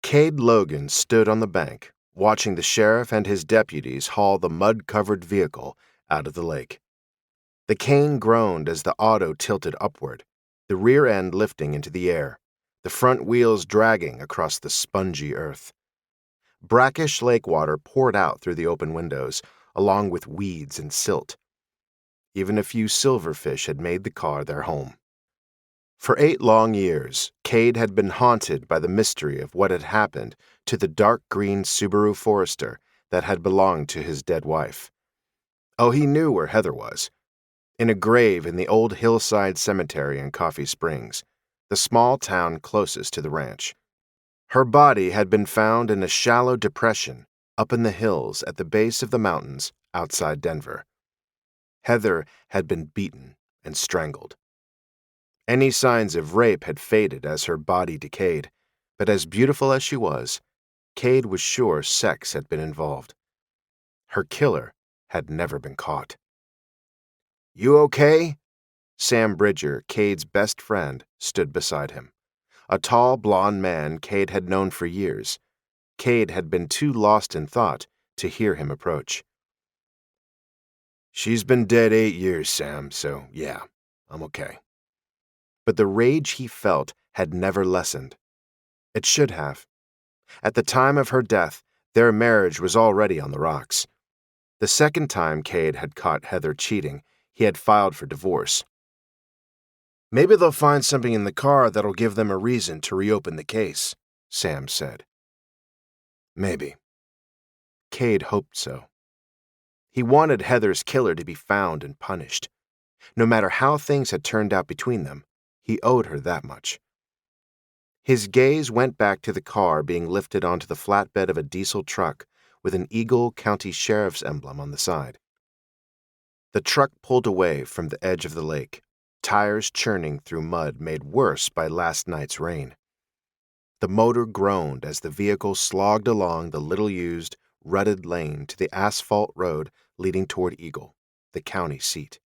Kade Logan stood on the bank, watching the sheriff and his deputies haul the mud-covered vehicle out of the lake. The cane groaned as the auto tilted upward, the rear end lifting into the air, the front wheels dragging across the spongy earth. Brackish lake water poured out through the open windows, along with weeds and silt. Even a few silverfish had made the car their home. For 8 long years, Kade had been haunted by the mystery of what had happened to the dark green Subaru Forester that had belonged to his dead wife. Oh, he knew where Heather was. In a grave in the old hillside cemetery in Coffee Springs, the small town closest to the ranch. Her body had been found in a shallow depression up in the hills at the base of the mountains outside Denver. Heather had been beaten and strangled. Any signs of rape had faded as her body decayed, but as beautiful as she was, Kade was sure sex had been involved. Her killer had never been caught. "You okay?" Sam Bridger, Kade's best friend, stood beside him. A tall, blond man Kade had known for years. Kade had been too lost in thought to hear him approach. "She's been dead 8 years, Sam, so yeah, I'm okay." But the rage he felt had never lessened. It should have. At the time of her death, their marriage was already on the rocks. The second time Kade had caught Heather cheating, he had filed for divorce. "Maybe they'll find something in the car that'll give them a reason to reopen the case," Sam said. Maybe. Kade hoped so. He wanted Heather's killer to be found and punished. No matter how things had turned out between them, he owed her that much. His gaze went back to the car being lifted onto the flatbed of a diesel truck with an Eagle County Sheriff's emblem on the side. The truck pulled away from the edge of the lake, tires churning through mud made worse by last night's rain. The motor groaned as the vehicle slogged along the little-used, rutted lane to the asphalt road leading toward Eagle, the county seat.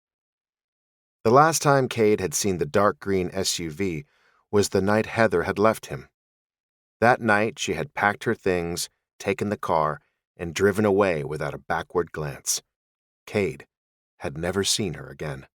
The last time Kade had seen the dark green SUV was the night Heather had left him. That night she had packed her things, taken the car, and driven away without a backward glance. Kade had never seen her again.